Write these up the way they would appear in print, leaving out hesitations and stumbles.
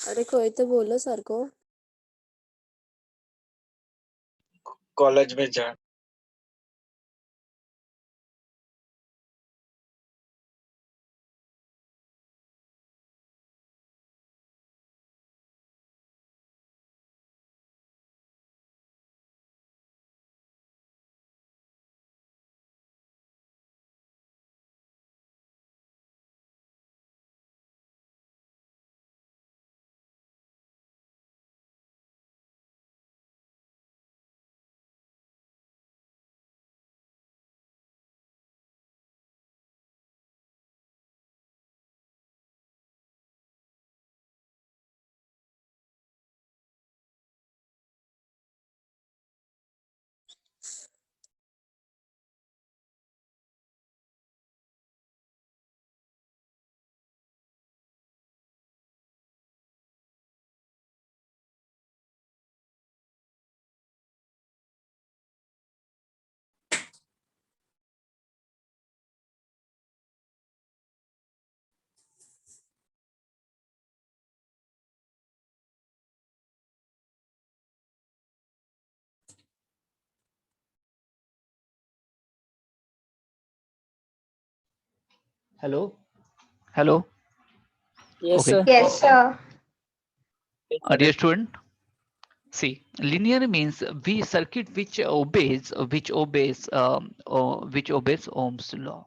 अरे कोई तो बोलो सर को। कॉलेज में जा। Hello. Hello. Yes Okay. sir. Yes, sir. Dear student, see, linear means we circuit which obeys Ohm's law.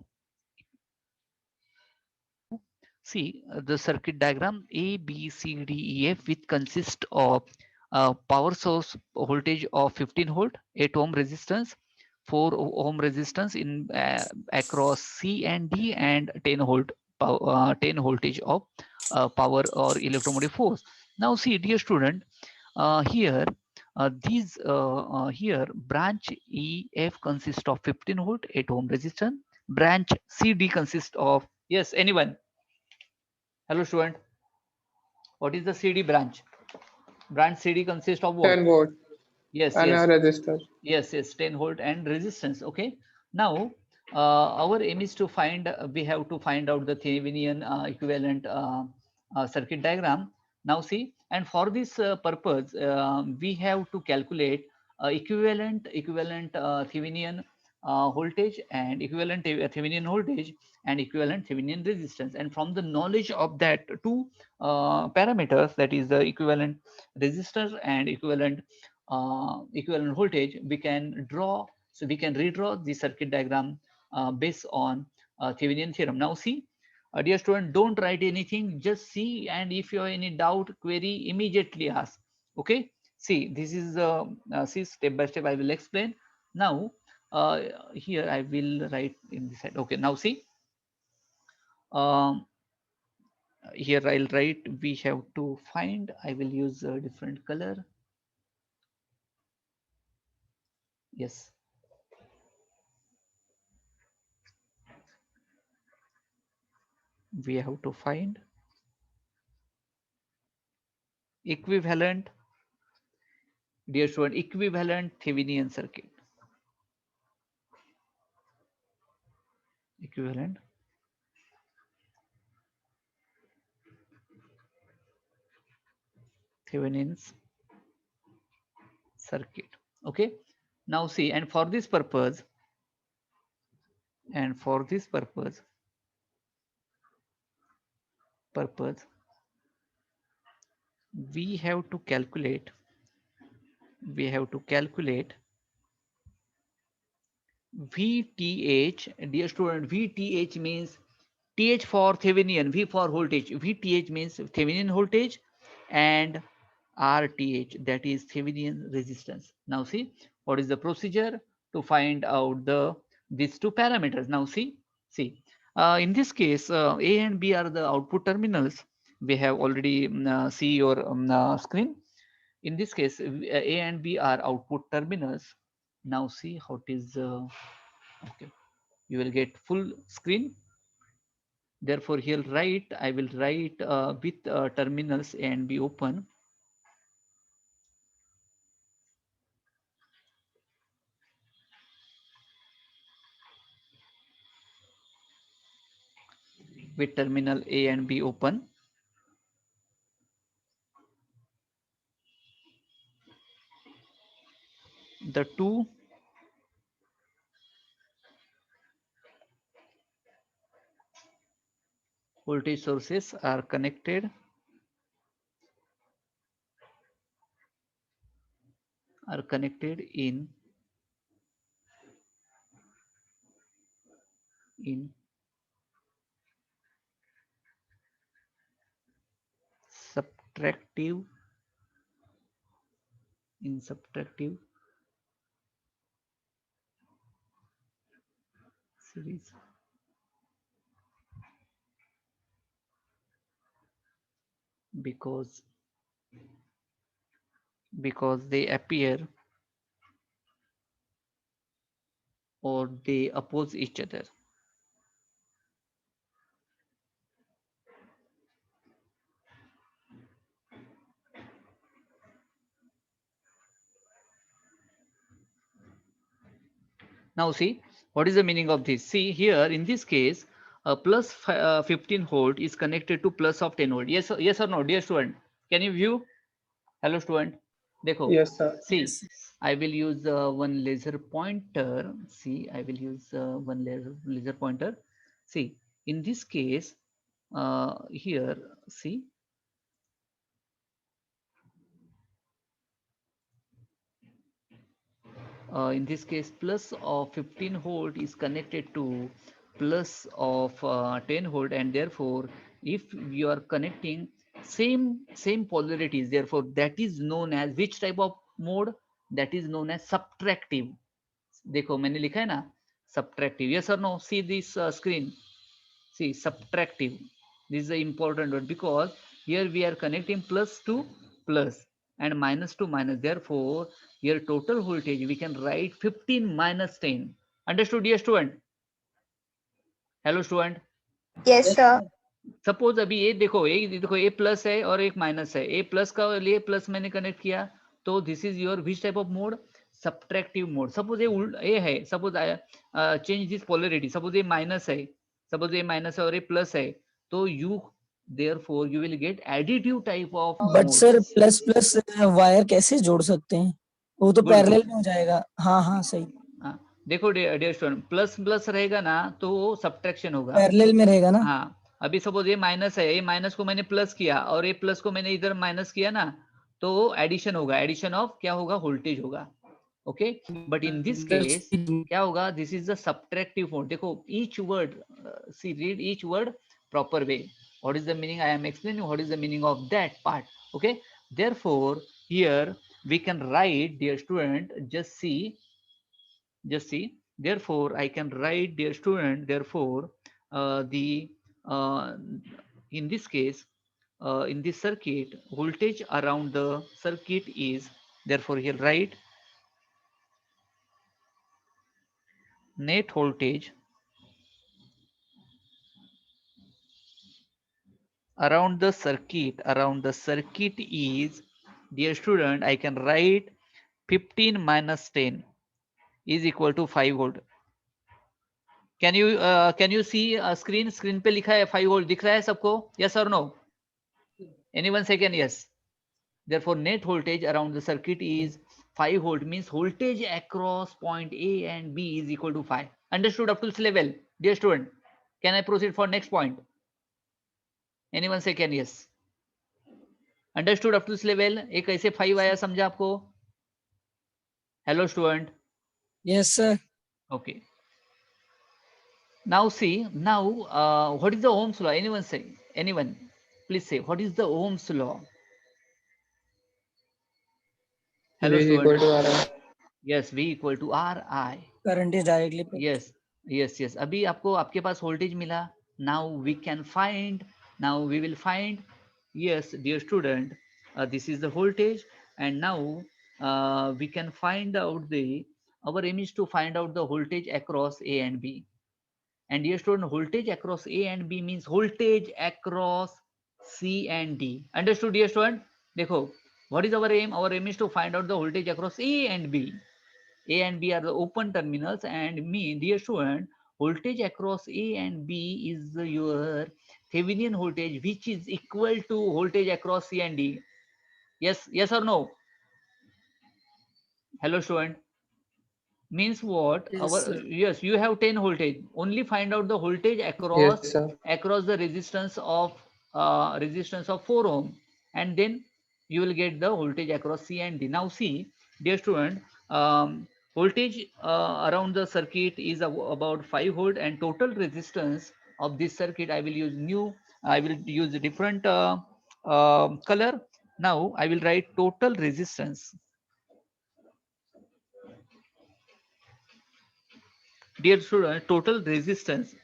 See the circuit diagram A, B, C, D, E, F, which consists of power source voltage of 15 volt, 8 ohm resistance, 4 ohm resistance in across C and D, and 10 volt 10 voltage of power or electromotive force. Now see, dear student, here here branch EF consists of 15 volt, 8 ohm resistance. Branch CD consists of, yes, anyone? Hello student, what is the CD branch? Branch CD consists of what? 10 volt Yes, and yes, a resistor. yes, 10 volt and resistance. Okay. Now our aim is to find, we have to find out the Thevenin equivalent circuit diagram. Now see, and for this purpose, we have to calculate equivalent Thevenin voltage and equivalent Thevenin voltage and equivalent Thevenin resistance. And from the knowledge of that two parameters, that is the equivalent resistor and equivalent voltage, we can draw, so we can redraw the circuit diagram based on Thevenin theorem. Now see, dear student, don't write anything, just see, and if you have any doubt, query, immediately ask. Okay, see, this is see, step by step I will explain. Now here I will write in this side. Okay, now see, um, here I'll write, we have to find, I will use a different color. Yes, we have to find equivalent, dear student, equivalent Thevenin circuit. Equivalent Thevenin's circuit. Okay. Now see, and for this purpose, we have to calculate VTH. Dear student, VTH means TH for Thevenin, V for voltage. VTH means Thevenin voltage, and RTH, that is Thevenin resistance. Now see, what is the procedure to find out these two parameters? Now see, in this case, A and B are the output terminals. We have already see your screen. In this case, A and B are output terminals. Now see how it is. Okay, you will get full screen. Therefore, here write, I will write with terminals A and B open. With terminal A and B open. the two voltage sources are connected in subtractive series because they appear or they oppose each other. Now see, what is the meaning of this? See here, in this case, a plus 15 volt is connected to plus of 10 volt. Yes or no, dear student? Can you view? Hello student. Dekho. Yes, sir. See, Yes. I will use one laser pointer. See, I will use one laser pointer. See, in this case, here, see, in this case, plus of 15 volt is connected to plus of 10 volt, and therefore, if you are connecting same polarities, therefore that is known as which type of mode? That is known as subtractive. देखो मैंने लिखा है ना subtractive. Yes or no? See this screen. See, subtractive. This is the important word because here we are connecting plus to plus and minus to minus. Therefore, here total voltage we can write 15 minus 10. Understood, dear student? Hello, student. Yes, sir. Suppose अभी ये देखो ए plus है और एक minus है. ए plus का लिए plus मैंने कनेक्ट किया तो this is your which type of mode? Subtractive mode. Suppose ये है, suppose change this polarity. Suppose ये माइनस है, सपोज ये माइनस है और ये प्लस है, तो you therefore you will get additive type of but mode. Sir plus plus wire कैसे जोड़ सकते हैं? वो तो Good, पैरेलल good. में हो जाएगा. हाँ हाँ सही, हाँ, देखो डियर स्टूडेंट, प्लस प्लस रहेगा ना तो वो सब्ट्रैक्शन होगा. पैरेलल में रहेगा ना. हाँ, अभी सपोज ये माइनस है, ये माइनस को मैंने प्लस किया और ये प्लस को मैंने इधर माइनस किया ना, तो एडिशन होगा. एडिशन ऑफ क्या होगा? वोल्टेज होगा. Okay, but in this case क्या होगा? This is the subtractive mode. देखो each word, see read each word proper way. What is the meaning? I am explaining what is the meaning of that part. Okay, therefore here we can write, dear student, just see, therefore I can write, dear student, therefore the in this case, in this circuit, voltage around the circuit is, therefore here write net voltage around the circuit is, dear student, I can write 15 minus 10 is equal to 5 volt. Can you see a screen पे लिखा है 5 volt, दिख रहा है सबको? Yes or no? Anyone say can? Yes. Therefore net voltage around the circuit is 5 volt, means voltage across point A and B is equal to 5. Understood up to this level, dear student? Can I proceed for next point? Anyone say can? Yes. Understood up to this level? एक ऐसे 5 आया, समझा आपको? Hello student. Yes sir. Okay. Now see, now what is the Ohm's law? Anyone say? Anyone? Please say, what is the Ohm's law? Hello V equal student. to R. Yes, V equal to Ri. Current is directly. Yes. अभी आपको आपके पास voltage मिला. Now we will find. Yes, dear student, this is the voltage, and now we can find out our aim is to find out the voltage across A and B. And dear student, voltage across A and B means voltage across C and D. Understood, dear student? देखो, what is our aim? Our aim is to find out the voltage across A and B. A and B are the open terminals, and me, dear student, voltage across A and B is your Thevenin voltage, which is equal to voltage across C and D. Yes or no? Hello student. means what? Yes, Our sir. yes, you have 10 voltage. Only find out the voltage Yes, across sir. the resistance of 4 ohm, and then you will get the voltage across C and D. Now see, dear student, voltage around the circuit is about 5 volt, and total resistance of this circuit I will use a different color. Now I will write total resistance. Dear student, total resistance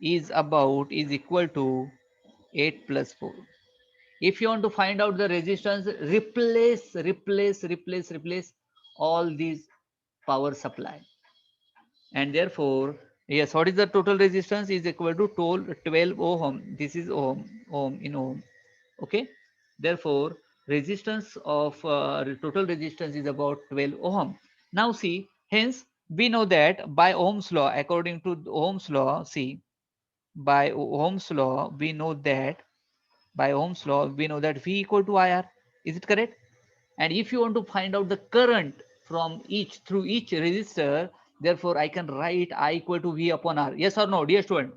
is equal to 8 plus 4. If you want to find out the resistance, replace all these power supply, and therefore, yes, what is the total resistance is equal to 12 ohm. This is ohm in ohm. Okay, therefore resistance of total resistance is about 12 ohm. Now see, hence we know that by Ohm's law, according to Ohm's law, see, by Ohm's law we know that V equal to IR. Is it correct? And if you want to find out the current from through each resistor, therefore I can write I equal to V upon R. Yes or no, dear student?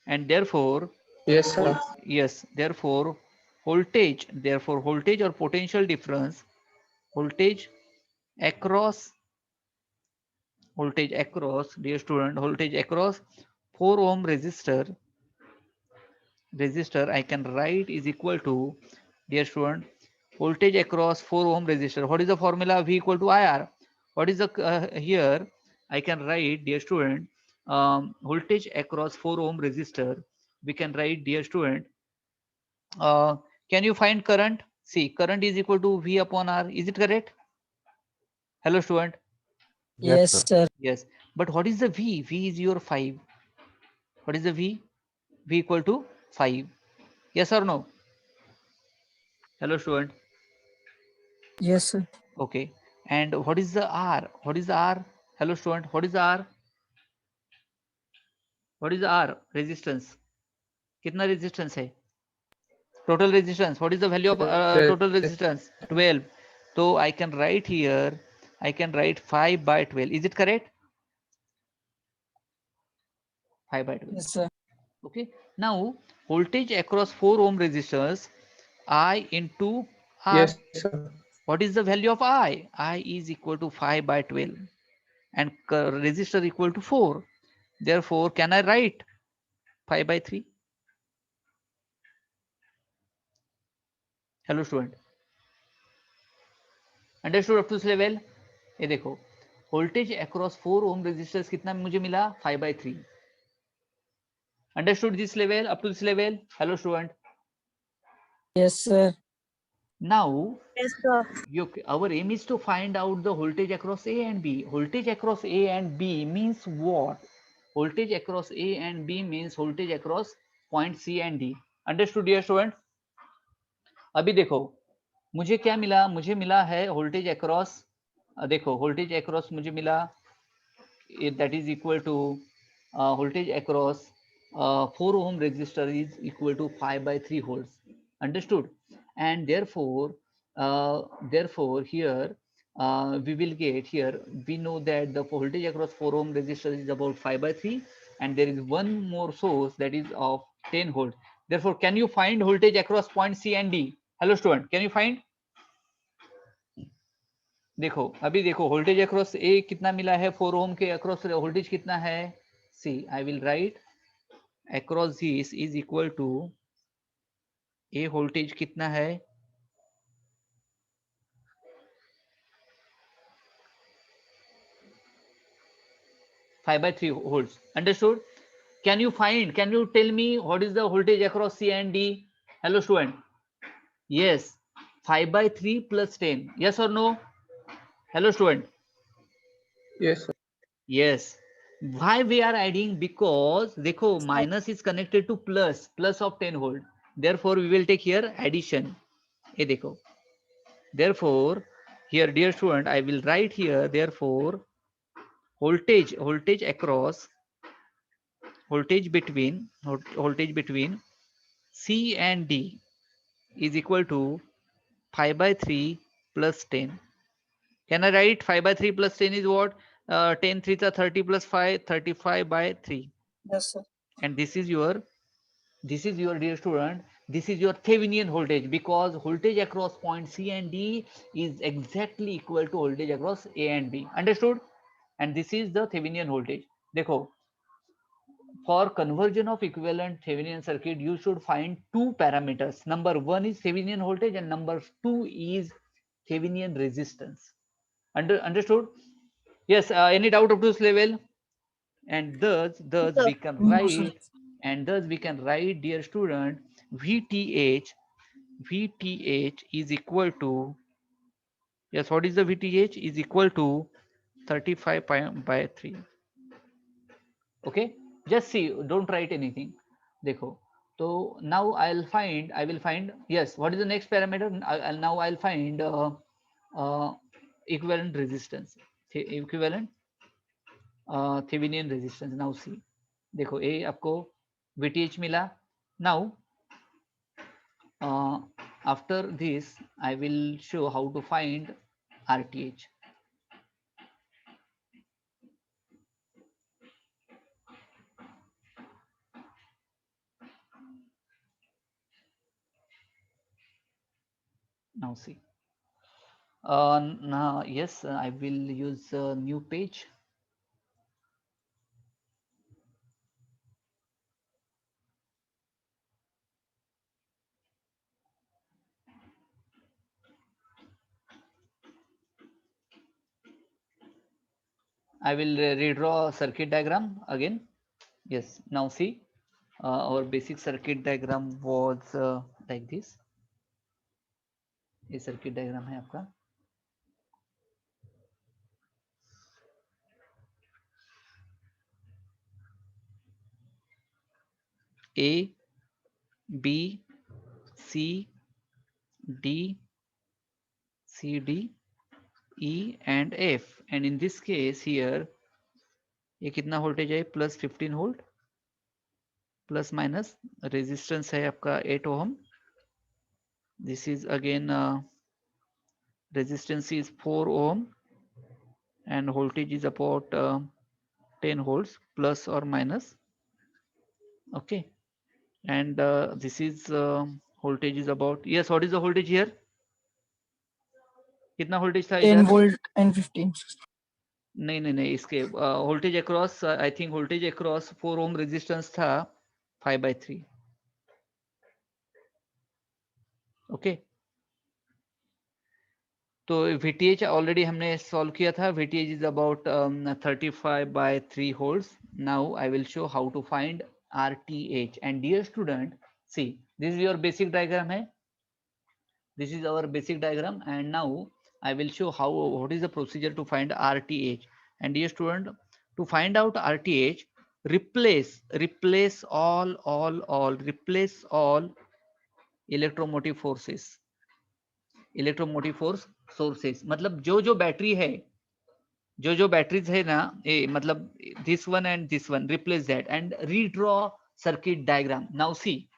And therefore, Yes, sir. yes, therefore voltage or potential difference, voltage across dear student, voltage across 4 ohm resistor I can write is equal to, dear student, voltage across 4 ohm resistor. What is the formula? V equal to IR. What is the here I can write, dear student, voltage across 4 ohm resistor we can write, dear student, uh, can you find current? See, current is equal to V upon R. Is it correct? Hello student. Yes, Yes, sir. sir. Yes, but what is the V? V is your 5. What is the V? V equal to 5. Yes or no? Hello student. Yes, sir. Okay. And what is the R? What is the R? Hello student. What is the R? What is the R? Resistance. कितना resistance है? Total resistance. What is the value of total resistance? 12. So I can write here, I can write 5 by 12. Is it correct? 5 by 12. Yes, sir. Okay. Now voltage across 4 ohm resistors, I into R. Yes, sir. What is the value of I? I is equal to 5 by 12, and resistor equal to 4. Therefore, can I write 5 by 3? Hello student. Understood up to this level? ये देखो, voltage across 4 ohm resistors कितना मुझे मिला? 5 by 3. Understood this level? Up to this level? Hello student. Yes, sir. Now, Yes, sir. our aim is to find out the voltage across A and B. Voltage across A and B means what? Voltage across A and B means voltage across point C and D. Understood, dear student? अभी देखो, मुझे क्या मिला? मुझे मिला है voltage across, देखो voltage across मुझे मिला, that is equal to voltage across 4 ohm resistor is equal to 5 by 3 volts. Understood? And therefore here we will get, here we know that the voltage across 4 ohm resistor is about 5 by 3, and there is one more source that is of 10 volt. Therefore, can you find voltage across point C and D? Hello student, can you find? देखो, अभी देखो, voltage across ए कितना मिला है? 4 ओम के across voltage कितना है? See, I will write across this is equal to, A voltage कितना है? 5 by 3 volts. Understood? Can you tell me what is the voltage across C and D? Hello student. Yes, 5 by 3 plus 10. Yes or no? Hello student. Yes, sir. Yes. Why we are adding? Because देखो, minus is connected to plus of 10 volt. Therefore, we will take here addition. ये देखो. Therefore, here, dear student, I will write here. Therefore, voltage across, voltage between C and D is equal to 5 by 3 plus 10. Can I write 5 by 3 plus 10 is what? 10 3 are 30 plus 5, 35 by 3. Yes, sir. And this is your dear student, this is your Thevenin voltage, because voltage across point C and D is exactly equal to voltage across A and B. Understood? And this is the Thevenin voltage. देखो, for conversion of equivalent Thevenin circuit, you should find two parameters. Number one is Thevenin voltage and number two is Thevenin resistance. Understood? Yes. Any doubt up to this level? And thus we can No, sir. write, and thus we can write, dear student, VTH is equal to, yes, what is the VTH? Is equal to 35 by 3. Okay, just see, don't write anything. देखो, so now I will find, yes, what is the next parameter? Now I'll find equivalent resistance, equivalent Thevenin resistance. Now see, देखो, A आपको VTH मिला. Now after this I will show how to find RTH. Now see, now yes, I will use a new page. I will redraw circuit diagram again. Yes, now see, our basic circuit diagram was like this. ये circuit diagram है आपका. A, B, C, D, C, D, E and F. And in this case here, ये कितना voltage है? Plus 15 volt. Plus minus resistance है आपका 8 ohm. This is again resistance is 4 ohm and voltage is about 10 volts plus or minus. Okay, and this is voltage is about, yes, what is the voltage here? कितना voltage था 10 इधर? volt and 15. नहीं, इसके voltage across, I think voltage across 4 ohm resistance था 5 by 3. Okay, तो VTH already हमने solve किया था. VTH is about 35 by 3 volts. Now I will show how to find RTH. And dear student, see, this is your basic diagram है. This is our basic diagram, and now I will show what is the procedure to find RTH. And dear student, to find out RTH, replace all electromotive forces. Electromotive force sources, मतलब जो battery है, जो batteries है ना, ये मतलब this one and this one, replace that and redraw circuit diagram. Now see,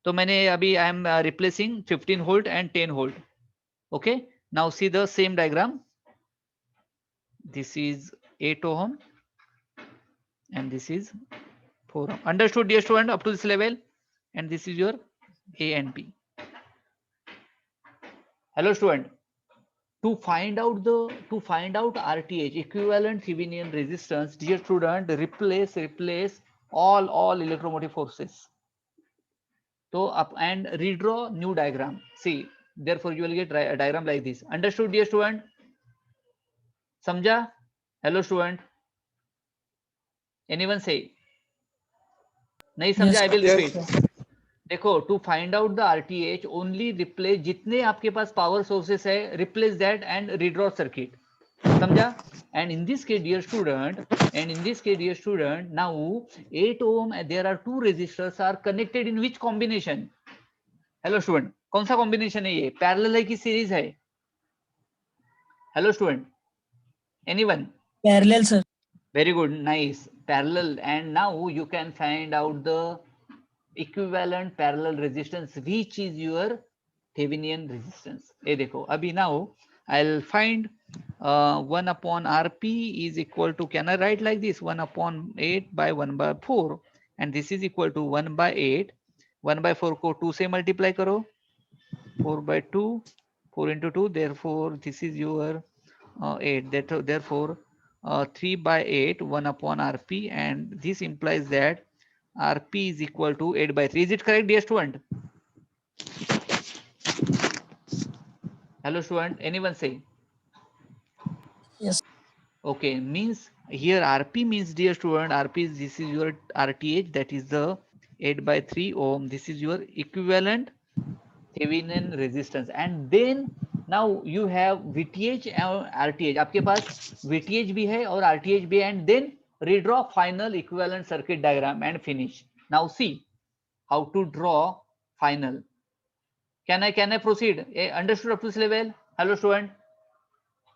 तो मैंने अभी I am replacing 15 volt and 10 volt. Okay, now see the same diagram. This is 8 ohm and this is 4 ohm. Understood, dear student, up to this level? And this is your A and B. Hello student, to find out RTH, equivalent Thevenin resistance, dear student, replace all electromotive forces. So up and redraw new diagram. See, therefore you will get a diagram like this. Understood, dear student? समझा? Hello student, anyone say? नहीं समझा? I will repeat. देखो, to find out the RTH only replace, जितने आपके पास power sources है, replace that and redraw circuit. समझा? And in this case dear student, now 8 ohm there are 2 resistors are connected in which combination? Hello student, कौन सा combination है ये? Parallel है कि सीरीज है? Hello student, anyone? Parallel, sir. Very good, nice, parallel. And now you can find out the equivalent parallel resistance, which is your Thevenin resistance. ये देखो अभी now I'll find 1 upon Rp is equal to, can I write like this, 1 upon 8 by 1 by 4, and this is equal to 1 by 8. 1 by 4 को 2 से multiply करो, 4 by 2, 4 into 2, therefore this is your 8, therefore 3 by 8, 1 upon Rp, and this implies that Rp is equal to 8 by 3. Is it correct, dear student? Hello student, anyone say? Yes. Okay, means here Rp means, dear student, Rp is, this is your RTH, that is the 8 by 3 ohm. This is your equivalent Thevenin resistance. And then now you have VTH and RTH. आपके पास VTH भी है और RTH भी है, and then redraw final equivalent circuit diagram and finish. Now see how to draw final. Can I proceed? Understood up to this level? Hello student.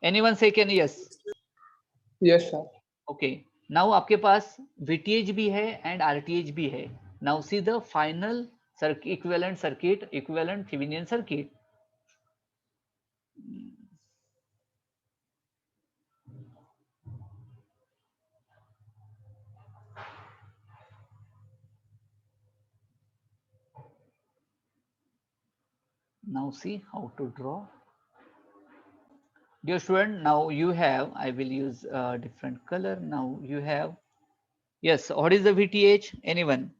Anyone say can? Yes. Yes, sir. Okay. Now आपके पास VTH भी है and RTH भी है. Now see the final equivalent Thevenin circuit. Now see how to draw. Dear student, now you have, I will use a different color. Now you have, yes, what is the VTH? Anyone?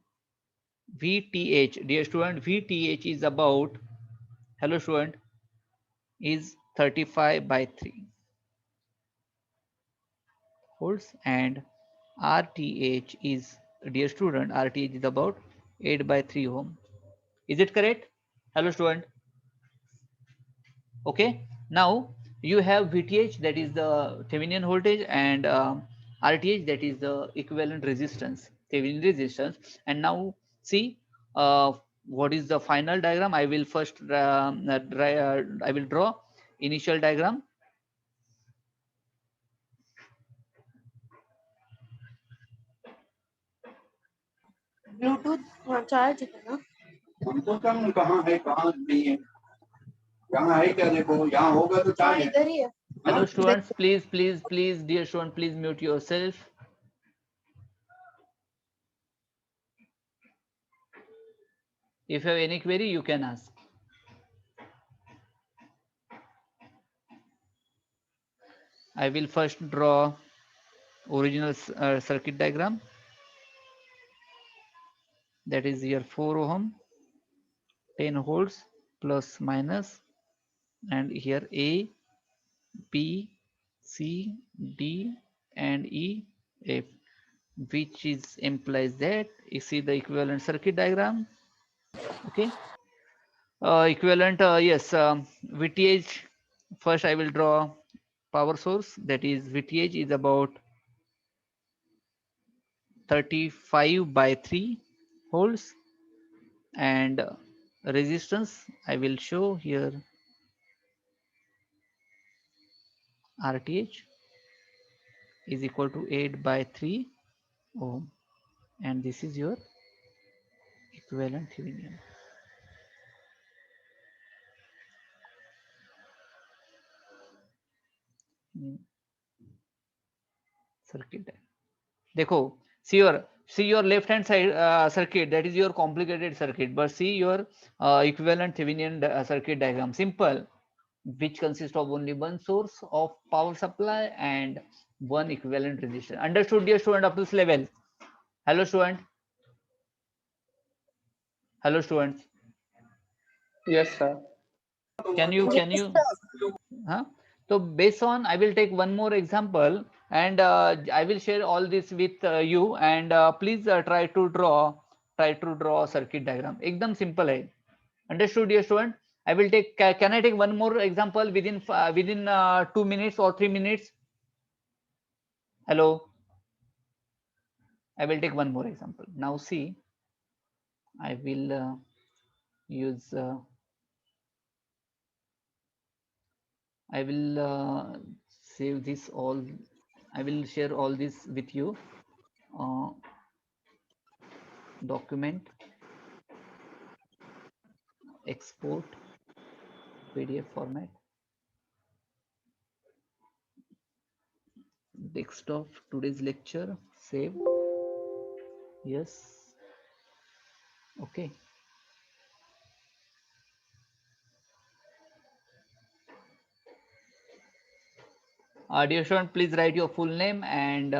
VTH, dear student, VTH is about, hello student, is 35 by 3 volts, and RTH is, dear student, RTH is about 8 by 3 ohm. Is it correct? Hello student. Okay, now you have VTH, that is the Thevenin voltage, and RTH, that is the equivalent resistance, Thevenin resistance. And now see what is the final diagram. I will first I will draw initial diagram. Bluetooth charge है ना? हमको कम कहाँ है कहाँ नहीं है, यहाँ है क्या, देखो यहाँ होगा तो हाँ चार्ज है। इधर ही है। Hello students, please, dear student, please mute yourself. If you have any query, you can ask. I will first draw original circuit diagram. That is here 4 ohm, 10 volts, plus minus, and here A, B, C, D, and E, F, which is implies that you see the equivalent circuit diagram. Okay, equivalent, yes, VTH. First, I will draw power source. That is VTH is about 35 by 3 volts, and resistance I will show here RTH is equal to 8 by 3 ohm, and this is your equivalent Thevenin. Circuit diagram. देखो, see your left hand side circuit, that is your complicated circuit, but see your equivalent Thevenin circuit diagram, simple, which consists of only one source of power supply and one equivalent resistor. Understood, dear student, up to this level? Hello student. Hello students. Yes, sir. Can you huh? So based on, I will take one more example, and I will share all this with you, and please try to draw circuit diagram. एकदम simple है. Understood, dear student? I will take, can I take one more example within 2 minutes or 3 minutes? Hello. I will take one more example. Now see, I will use I will save this all. I will share all this with you. Document, export, PDF format. Desktop, today's lecture, save. Yes. Okay. Dear student, please write your full name and